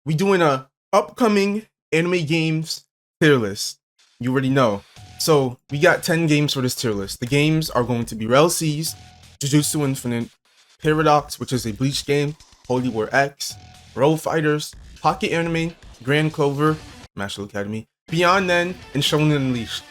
we doing a upcoming anime games tier list. You already know. So we got 10 games for this tier list. The games are going to be Rel C's, Jujutsu Infinite, Paradox, which is a Bleach game, Holy War X, Roll Fighters, Pocket Anime, Grand Clover, National Academy, Beyond Then, and Shonen Unleashed.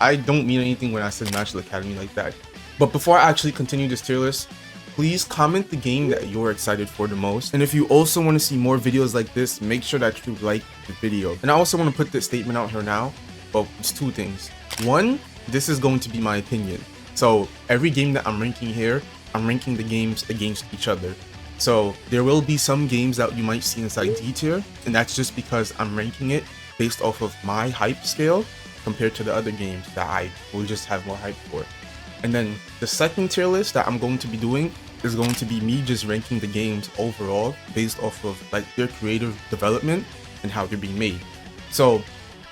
I don't mean anything when I said National Academy like that. But before I actually continue this tier list, please comment the game that you're excited for the most. And if you also want to see more videos like this, make sure that you like the video. And I also want to put this statement out here now. Well, it's two things. One, this is going to be my opinion. So every game that I'm ranking here, I'm ranking the games against each other. So there will be some games that you might see inside D tier, and that's just because I'm ranking it based off of my hype scale compared to the other games that I will just have more hype for. And then the second tier list that I'm going to be doing is going to be me just ranking the games overall based off of like their creative development and how they're being made. So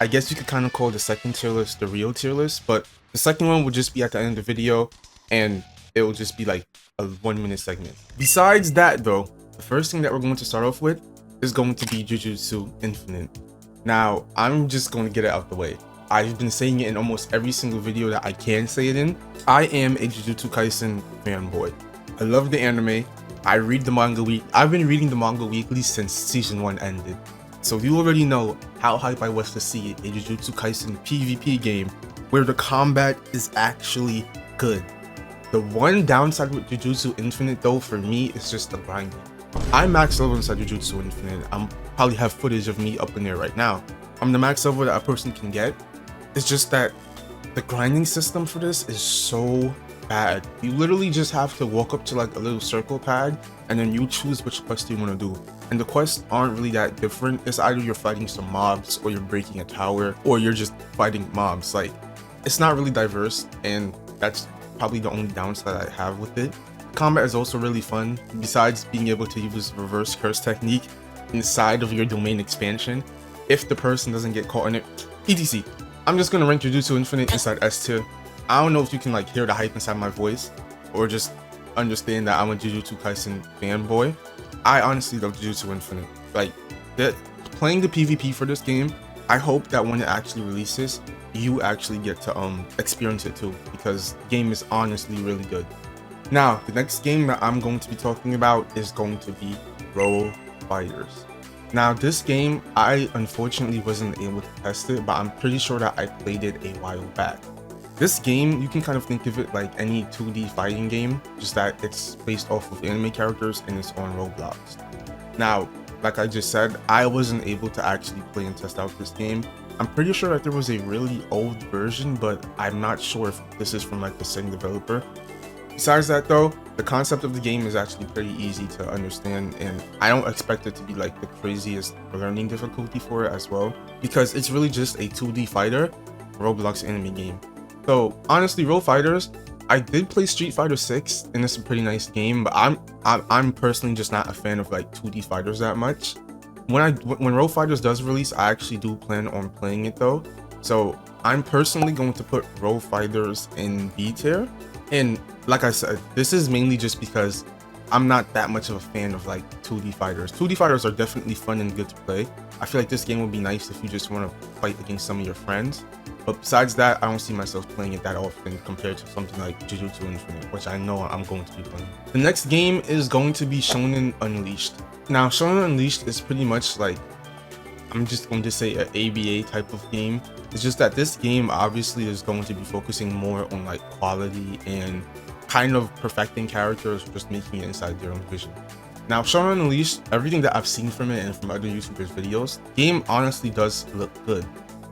I guess you could kind of call the second tier list the real tier list, but the second one will just be at the end of the video and it will just be like a 1-minute segment. Besides that though, the first thing that we're going to start off with is going to be Jujutsu Infinite. Now, I'm just going to get it out the way. I've been saying it in almost every single video that I can say it in. I am a Jujutsu Kaisen fanboy. I love the anime. I read the manga I've been reading the manga weekly since season 1 ended. So you already know how hype I was to see a Jujutsu Kaisen PvP game where the combat is actually good. The one downside with Jujutsu Infinite though for me is just the grinding. I'm max level inside Jujutsu Infinite. I'm probably have footage of me up in there right now. I'm the max level that a person can get. It's just that the grinding system for this is so bad. You literally just have to walk up to like a little circle pad and then you choose which quest you want to do. And the quests aren't really that different. It's either you're fighting some mobs or you're breaking a tower or you're just fighting mobs. Like, it's not really diverse, and that's probably the only downside I have with it. Combat is also really fun. Besides being able to use reverse curse technique inside of your domain expansion, if the person doesn't get caught in it, etc. I'm just gonna rank Jujutsu Infinite inside S tier. I don't know if you can like hear the hype inside my voice or just understand that I'm a Jujutsu Kaisen fanboy. I honestly love Jujutsu Infinite. Like, playing the PvP for this game, I hope that when it actually releases, you actually get to experience it too, because the game is honestly really good. Now, the next game that I'm going to be talking about is going to be Roll Fighters. Now, this game, I unfortunately wasn't able to test it, but I'm pretty sure that I played it a while back. This game, you can kind of think of it like any 2D fighting game, just that it's based off of anime characters and it's on Roblox. Now, like I just said, I wasn't able to actually play and test out this game. I'm pretty sure that there was a really old version, but I'm not sure if this is from like the same developer. Besides that though, the concept of the game is actually pretty easy to understand, and I don't expect it to be like the craziest learning difficulty for it as well, because it's really just a 2D fighter Roblox anime game. So honestly, Roll Fighters, I did play Street Fighter 6 and it's a pretty nice game, but I'm personally just not a fan of like 2D fighters that much. When Roll Fighters does release, I actually do plan on playing it though. So I'm personally going to put Roll Fighters in B tier. And like I said, this is mainly just because I'm not that much of a fan of like 2D fighters. 2D fighters are definitely fun and good to play. I feel like this game would be nice if you just want to fight against some of your friends. But besides that, I don't see myself playing it that often compared to something like Jujutsu Infinite, which I know I'm going to be playing. The next game is going to be Shonen Unleashed. Now, Shonen Unleashed is pretty much like, I'm just going to say an ABA type of game. It's just that this game obviously is going to be focusing more on like quality and kind of perfecting characters, or just making it inside their own vision. Now, Shonen Unleashed, everything that I've seen from it and from other YouTubers' videos, the game honestly does look good.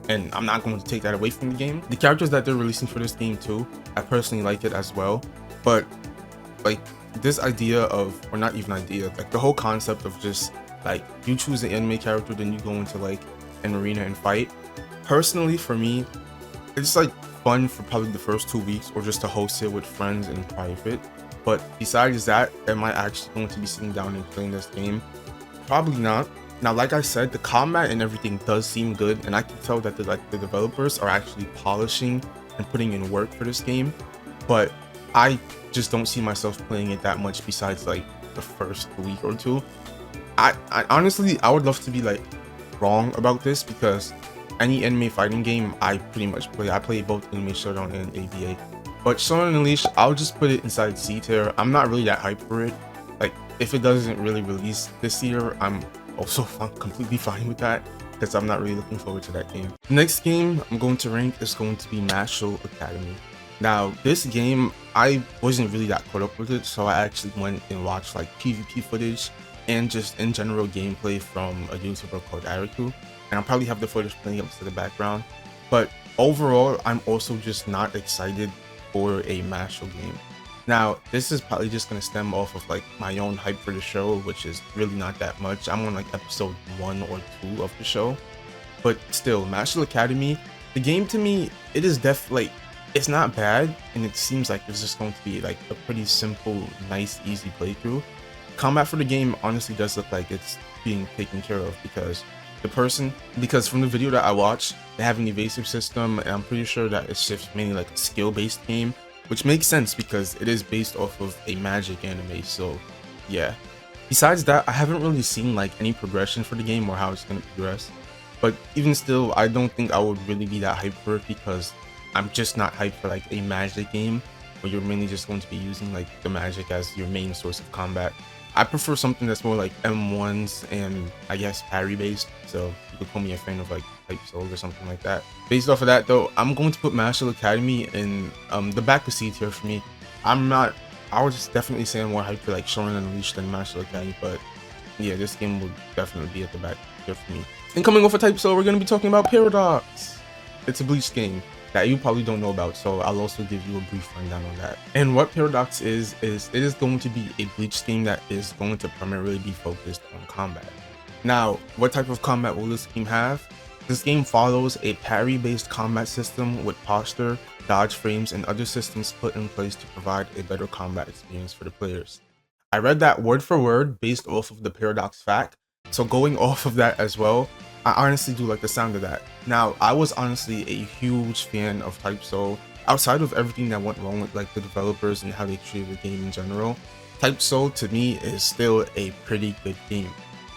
And I'm not going to take that away from the game. The characters that they're releasing for this game too, I personally like it as well. But like this idea of, or not even idea, like the whole concept of just like you choose an anime character, then you go into like an arena and fight. Personally, for me, it's like fun for probably the first 2 weeks, or just to host it with friends in private. But besides that, am I actually going to be sitting down and playing this game? Probably not. Now, like I said, the combat and everything does seem good, and I can tell that the developers are actually polishing and putting in work for this game. But I just don't see myself playing it that much besides like the first week or two. I honestly, I would love to be like wrong about this, because any anime fighting game I pretty much play. I play both Anime Showdown and ABA. But Shonen Unleashed, I'll just put it inside C tier. I'm not really that hyped for it. Like, if it doesn't really release this year, I'm also completely fine with that, because I'm not really looking forward to that game. The next game I'm going to rank is going to be Mashle Academy. Now, this game, I wasn't really that caught up with it, so I actually went and watched like PvP footage and just in general gameplay from a YouTuber called Ariku, and I'll probably have the footage playing up to the background. But overall, I'm also just not excited for a Mashle game. Now, this is probably just going to stem off of like my own hype for the show, which is really not that much. I'm on like episode 1 or 2 of the show, but still, Mashle Academy, the game to me, it is definitely, it's not bad, and it seems like it's just going to be like a pretty simple, nice, easy playthrough. Combat for the game honestly does look like it's being taken care of, because from the video that I watched, they have an evasive system, and I'm pretty sure that it's just mainly like a skill-based game, which makes sense because it is based off of a magic anime, so yeah. Besides that, I haven't really seen like any progression for the game or how it's going to progress, but even still, I don't think I would really be that hyped for it, because I'm just not hyped for like a magic game where you're mainly just going to be using like the magic as your main source of combat. I prefer something that's more like M1s and I guess parry based, so you could call me a fan of like Type Soul or something like that. Based off of that though, I'm going to put Mashle Academy in the back of C tier for me. I would just definitely say I'm more hyped for like Shonen Unleashed than Mashle Academy, but yeah, this game will definitely be at the back tier for me. And coming off of Type Soul, we're going to be talking about Paradox. It's a Bleach game that you probably don't know about, so I'll also give you a brief rundown on that. And what Paradox is it is going to be a Bleach game that is going to primarily be focused on combat. Now, what type of combat will this game have? This game follows a parry-based combat system with posture, dodge frames, and other systems put in place to provide a better combat experience for the players. I read that word for word based off of the Paradox fact, so going off of that as well, I honestly do like the sound of that. Now, I was honestly a huge fan of Type Soul. Outside of everything that went wrong with like the developers and how they treated the game in general, Type Soul to me is still a pretty good game.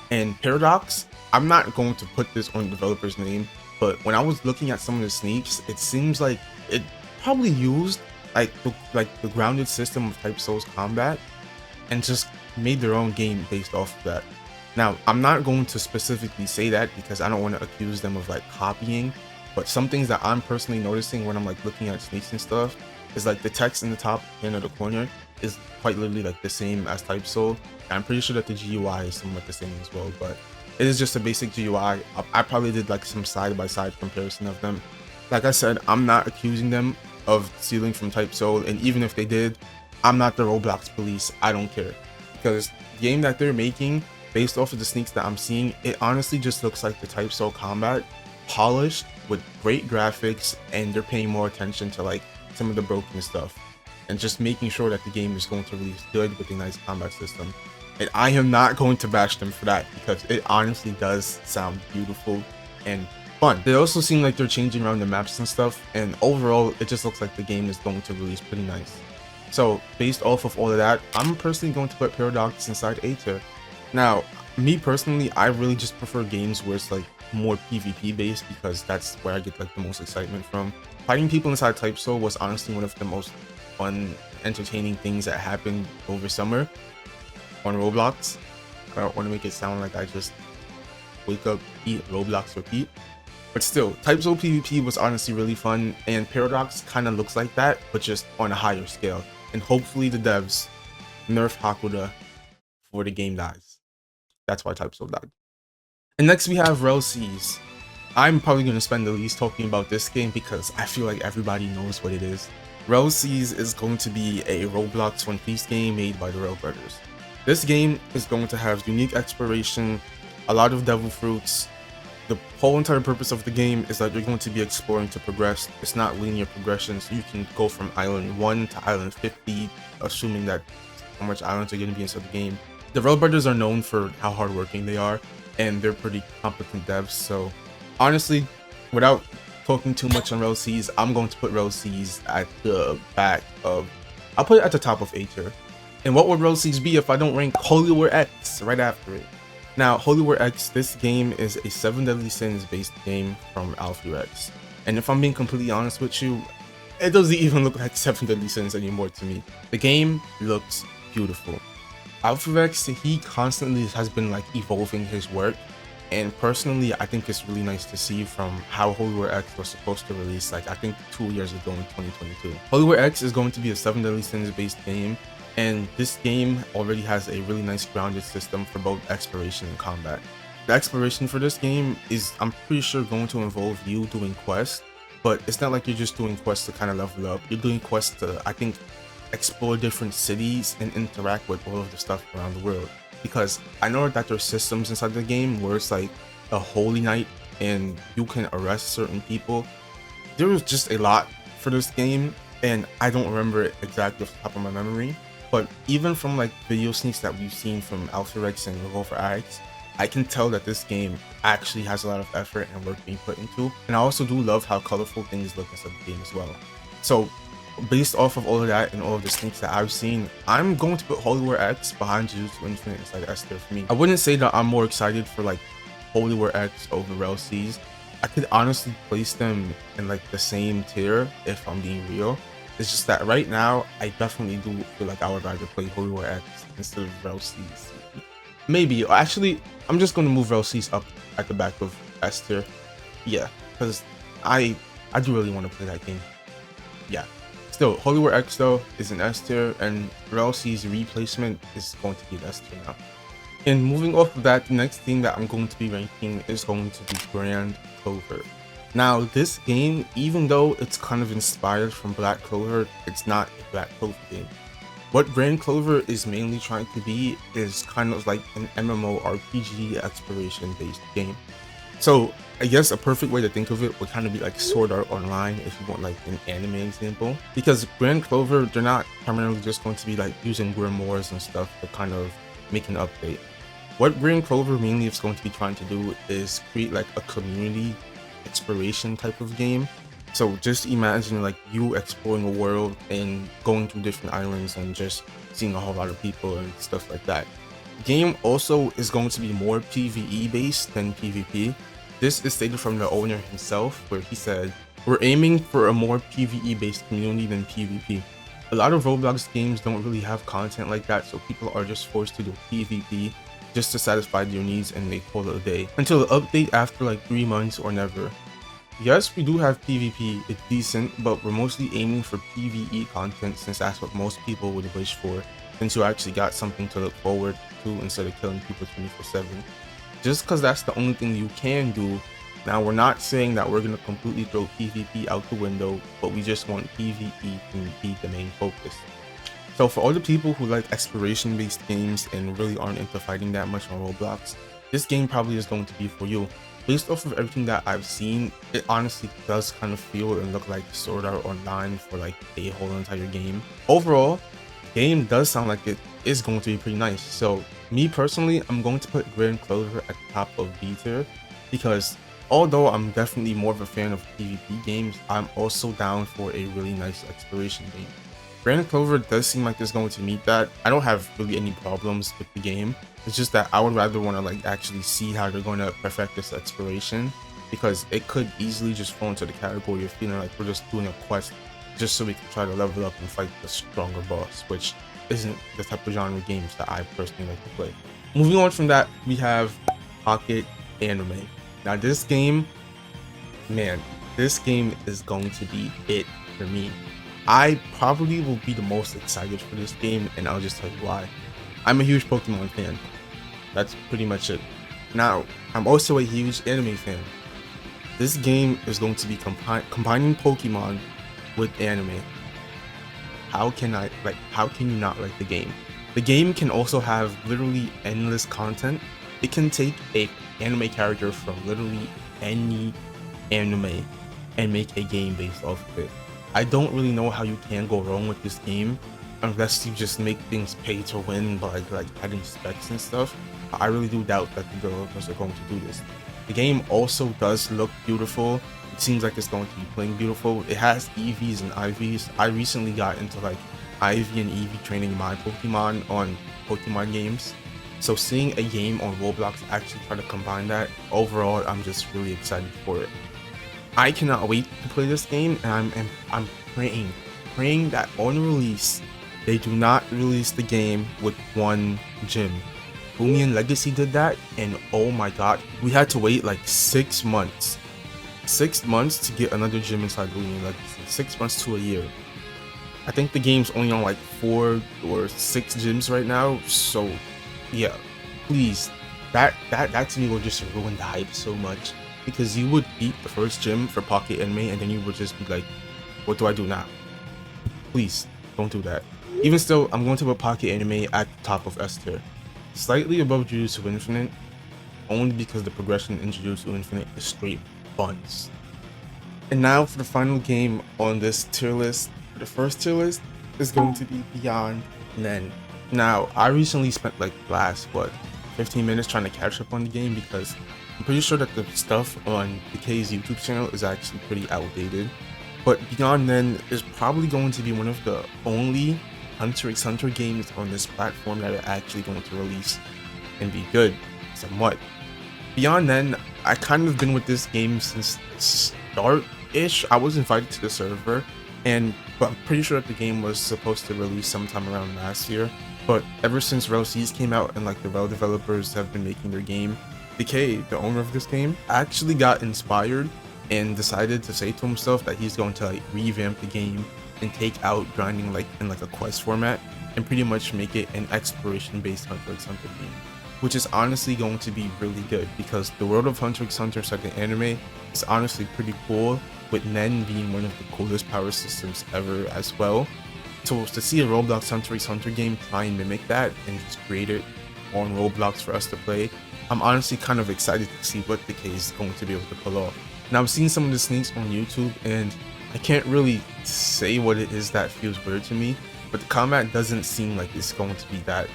And Paradox, I'm not going to put this on the developer's name, but when I was looking at some of the sneaks, it seems like it probably used like the grounded system of Type Soul's combat and just made their own game based off of that. Now, I'm not going to specifically say that because I don't want to accuse them of like copying, but some things that I'm personally noticing when I'm like looking at sneaks and stuff is like the text in the top and of the corner is quite literally like the same as Type Soul. I'm pretty sure that the GUI is somewhat the same as well, but it is just a basic GUI. I probably did like some side-by-side comparison of them. Like I said, I'm not accusing them of stealing from Type Soul, and even if they did, I'm not the Roblox police. I don't care, because the game that they're making, based off of the sneaks that I'm seeing, it honestly just looks like the Type Soul combat, polished with great graphics, and they're paying more attention to like some of the broken stuff and just making sure that the game is going to release good with a nice combat system. And I am not going to bash them for that, because it honestly does sound beautiful and fun. They also seem like they're changing around the maps and stuff, and overall it just looks like the game is going to release pretty nice. So based off of all of that, I'm personally going to put Paradox inside A tier. Now, me personally, I really just prefer games where it's like more PvP based, because that's where I get like the most excitement from. Fighting people inside Type Soul was honestly one of the most fun, entertaining things that happened over summer on Roblox. I don't want to make it sound like I just wake up, eat, Roblox, repeat. But still, Type Soul PvP was honestly really fun, and Paradox kind of looks like that, but just on a higher scale. And hopefully the devs nerf Hakuda before the game dies. That's why Type Soul died. And next we have Relseas. I'm probably going to spend the least talking about this game because I feel like everybody knows what it is. Relseas is going to be a Roblox One Piece game made by the Rel Brothers. This game is going to have unique exploration, a lot of devil fruits. The whole entire purpose of the game is that you're going to be exploring to progress. It's not linear progression, so you can go from island 1 to island 50, assuming that how much islands are going to be inside the game. The Rel Brothers are known for how hardworking they are, and they're pretty competent devs, so honestly, without talking too much on Relseas, I'm going to put Relseas at the back of, I'll put it at the top of A tier. And what would Relseas be if I don't rank Holy War X right after it? Now, Holy War X, this game is a 7 Deadly Sins based game from Alfred X. And if I'm being completely honest with you, it doesn't even look like 7 Deadly Sins anymore to me. The game looks beautiful. Alfred X, he constantly has been like evolving his work. And personally, I think it's really nice to see from how Holy War X was supposed to release, like I think 2 years ago in 2022. Holy War X is going to be a 7 Deadly Sins based game, and this game already has a really nice grounded system for both exploration and combat. The exploration for this game is, I'm pretty sure, going to involve you doing quests, but it's not like you're just doing quests to kind of level up. You're doing quests to, I think, explore different cities and interact with all of the stuff around the world. Because I know that there's systems inside the game where it's like a holy night and you can arrest certain people. There was just a lot for this game, and I don't remember it exactly off the top of my memory. But even from like video sneaks that we've seen from Alpha Rex and Clover X, I can tell that this game actually has a lot of effort and work being put into. And I also do love how colorful things look inside the game as well. So based off of all of that and all of the sneaks that I've seen, I'm going to put Holy War X behind Jujutsu Infinite inside S tier for me. I wouldn't say that I'm more excited for like Holy War X over RLCs. I could honestly place them in like the same tier if I'm being real. It's just that right now, I definitely do feel like I would rather play Holy War X instead of RLCs. Maybe, actually, I'm just going to move RLCs up at the back of S tier. Yeah, because I do really want to play that game. Yeah. Still, Holy War X though is an S tier, and RLC's replacement is going to be an S tier now. And moving off of that, the next thing that I'm going to be ranking is going to be Grand Clover. Now, this game, even though it's kind of inspired from Black Clover, it's not a Black Clover game. What Grand Clover is mainly trying to be is kind of like an MMORPG exploration based game. So I guess a perfect way to think of it would kind of be like Sword Art Online if you want like an anime example. Because Grand Clover, they're not primarily just going to be like using grimoires and stuff to kind of make an update. What Grand Clover mainly is going to be trying to do is create like a community exploration type of game. So just imagine like you exploring a world and going to different islands and just seeing a whole lot of people and stuff like that. The game also is going to be more PvE based than PvP. This is stated from the owner himself, where he said, "We're aiming for a more PvE based community than PvP. A lot of Roblox games don't really have content like that, so people are just forced to do PvP just to satisfy their needs and they call it a day. Until the update after like 3 months or never. Yes, we do have PvP, it's decent, but we're mostly aiming for PvE content since that's what most people would wish for, since you actually got something to look forward to instead of killing people 24/7. Just because that's the only thing you can do. Now, we're not saying that we're going to completely throw PvP out the window, but we just want PvE to be the main focus." So for all the people who like exploration based games and really aren't into fighting that much on Roblox, this game probably is going to be for you. Based off of everything that I've seen, it honestly does kind of feel and look like Sword Art Online for like a whole entire game. Overall, the game does sound like it is going to be pretty nice. So me personally, I'm going to put Grand Clover at the top of B tier, because although I'm definitely more of a fan of PvP games, I'm also down for a really nice exploration game. Grand Clover does seem like it's going to meet that. I don't have really any problems with the game. It's just that I would rather want to like actually see how they're going to perfect this exploration, because it could easily just fall into the category of feeling like we're just doing a quest just so we can try to level up and fight the stronger boss, which isn't the type of genre games that I personally like to play. Moving on from that, we have Pocket Anime. Now this game, man, this game is going to be it for me. I probably will be the most excited for this game, and I'll just tell you why. I'm a huge Pokemon fan. That's pretty much it. Now, I'm also a huge anime fan. This game is going to be combining Pokemon with anime. How can you not like the game? The game can also have literally endless content. It can take a anime character from literally any anime and make a game based off of it. I don't really know how you can go wrong with this game unless you just make things pay to win by like adding specs and stuff. I really do doubt that the developers are going to do this. The game also does look beautiful. It seems like it's going to be playing beautiful. It has EVs and IVs. I recently got into like IV and EV training my Pokemon on Pokemon games, So seeing a game on Roblox actually try to combine that, overall, I'm just really excited for it. I cannot wait to play this game, and I'm praying that on release, they do not release the game with one gym. Boomian Legacy did that, and oh my god, we had to wait like 6 months. 6 months to get another gym inside Boomian Legacy. 6 months to a year. I think the game's only on like 4 or 6 gyms right now, so yeah, please, that to me would just ruin the hype so much, because you would beat the first gym for Pocket Anime and then you would just be like, what do I do now? Please don't do that. Even still, I'm going to put Pocket Anime at the top of S tier, slightly above Jujutsu Infinite, only because the progression in Jujutsu Infinite is straight buns. And now for the final game on this tier list. The first tier list is going to be Beyond Nen. Now, I recently spent like the last 15 minutes trying to catch up on the game, because I'm pretty sure that the stuff on DK's YouTube channel is actually pretty outdated. But Beyond Nen is probably going to be one of the only Hunter x Hunter games on this platform that are actually going to release and be good, somewhat. Beyond Nen, I kind of been with this game since the start-ish. I was invited to the server, but I'm pretty sure that the game was supposed to release sometime around last year. But ever since RelC's came out and like the Rel developers have been making their game, DK, the owner of this game, actually got inspired and decided to say to himself that he's going to like revamp the game and take out grinding like in like a quest format and pretty much make it an exploration based Hunter x Hunter game, which is honestly going to be really good, because the world of Hunter x Hunter second anime is honestly pretty cool, with Nen being one of the coolest power systems ever as well. So to see a Roblox Hunter x Hunter game try and mimic that and just create it on Roblox for us to play, I'm honestly kind of excited to see what DK is going to be able to pull off. Now, I've seen some of the sneaks on YouTube, and I can't really say what it is that feels weird to me, but the combat doesn't seem like it's going to be that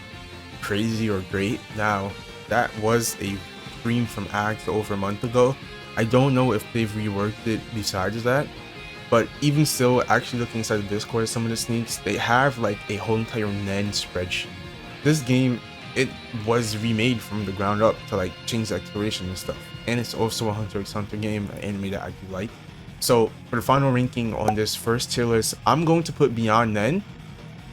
crazy or great. Now, that was a stream from Axe over a month ago. I don't know if they've reworked it besides that, but even still, actually looking inside the Discord at some of the sneaks, they have like a whole entire Nen spreadsheet. This game, it was remade from the ground up to like change the exploration and stuff, and it's also a Hunter x Hunter game, an anime that I do like. So for the final ranking on this first tier list, I'm going to put Beyond Nen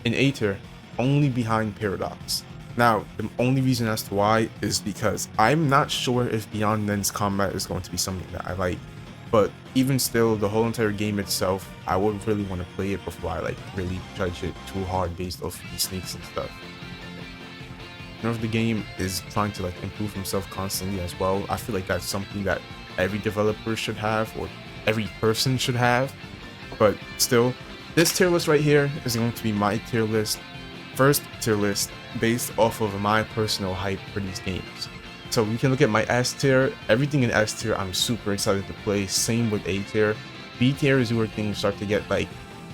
in A tier, only behind Paradox. Now, the only reason as to why is because I'm not sure if Beyond Nen's combat is going to be something that I like. But even still, the whole entire game itself, I would really want to play it before I like really judge it too hard based off the sneaks and stuff. You know, if the game is trying to like improve himself constantly as well, I feel like that's something that every developer should have, or every person should have. But still, this tier list right here is going to be my tier list. First tier list based off of my personal hype for these games. So we can look at my S tier. Everything in S tier I'm super excited to play. Same with A tier. B tier is where things start to get like,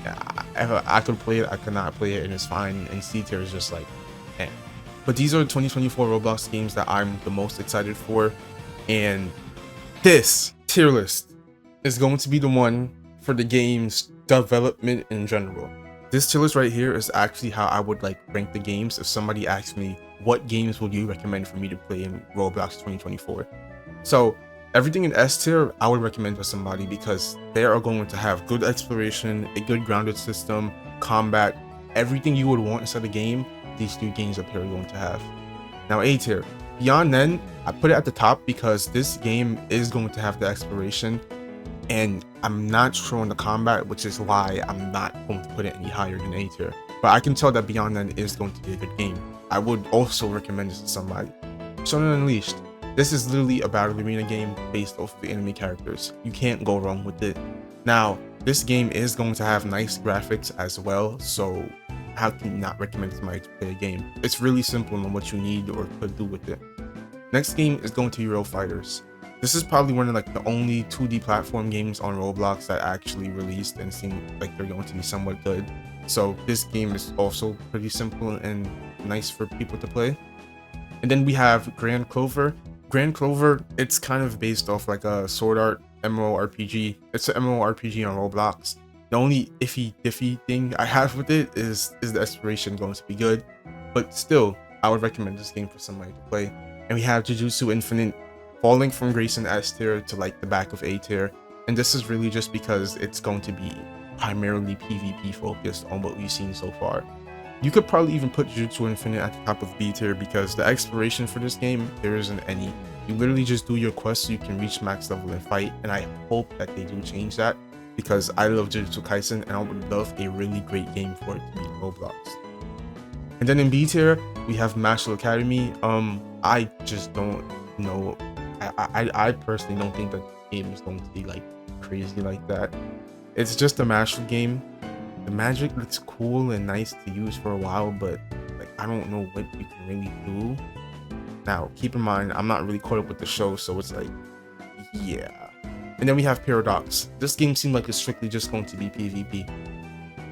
I could play it, I could not play it, and it's fine. And C tier is just like, eh. But these are the 2024 Roblox games that I'm the most excited for. And this tier list is going to be the one for the game's development in general. This tier list right here is actually how I would like rank the games if somebody asked me, what games would you recommend for me to play in Roblox 2024? So everything in S tier I would recommend to somebody, because they are going to have good exploration, a good grounded system, combat, everything you would want inside the game. These two games up here are going to have. Now A tier, Beyond Nen, I put it at the top because this game is going to have the exploration, and I'm not sure on the combat, which is why I'm not going to put it any higher than A tier. But I can tell that Beyond Nen is going to be a good game. I would also recommend this to somebody. Shonen Unleashed. This is literally a battle arena game based off the enemy characters. You can't go wrong with it. Now, this game is going to have nice graphics as well, so how can you not recommend somebody to play a game? It's really simple on what you need or could do with it. Next game is going to be Real Fighters. This is probably one of like the only 2D platform games on Roblox that actually released and seem like they're going to be somewhat good. So this game is also pretty simple and nice for people to play. And then we have Grand Clover. Grand Clover, it's kind of based off like a sword art MMORPG. It's an MMORPG on Roblox. The only iffy thing I have with it is the exploration going to be good. But still, I would recommend this game for somebody to play. And we have Jujutsu Infinite falling from grace in S tier to like the back of A tier. And this is really just because it's going to be primarily PvP focused on what we've seen so far. You could probably even put Jujutsu Infinite at the top of B tier because the exploration for this game, there isn't any. You literally just do your quests so you can reach max level and fight, and I hope that they do change that because I love Jujutsu Kaisen and I would love a really great game for it to be Roblox. And then in B tier, we have Martial Academy. I just don't know. I personally don't think that the game is going to be like crazy like that. It's just a martial game. The magic looks cool and nice to use for a while, but like I don't know what you can really do. Now, keep in mind, I'm not really caught up with the show, so it's like, yeah. And then we have Paradox. This game seemed like it's strictly just going to be PvP.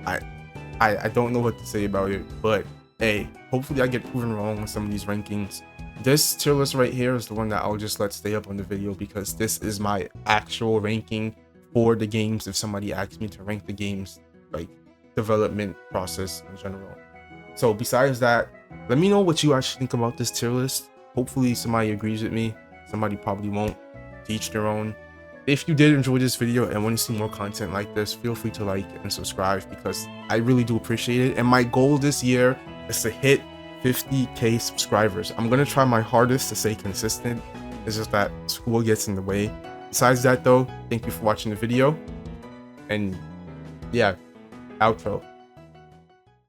I don't know what to say about it, but hey, hopefully I get proven wrong with some of these rankings. This tier list right here is the one that I'll just let stay up on the video because this is my actual ranking for the games if somebody asks me to rank the games, like development process in general. So besides that, let me know what you actually think about this tier list. Hopefully somebody agrees with me, somebody probably won't. To each their own. If you did enjoy this video and want to see more content like this, feel free to like and subscribe because I really do appreciate it. And my goal this year is to hit 50k subscribers. I'm gonna try my hardest to stay consistent. It's just that school gets in the way. Besides that though, thank you for watching the video, and yeah, outro.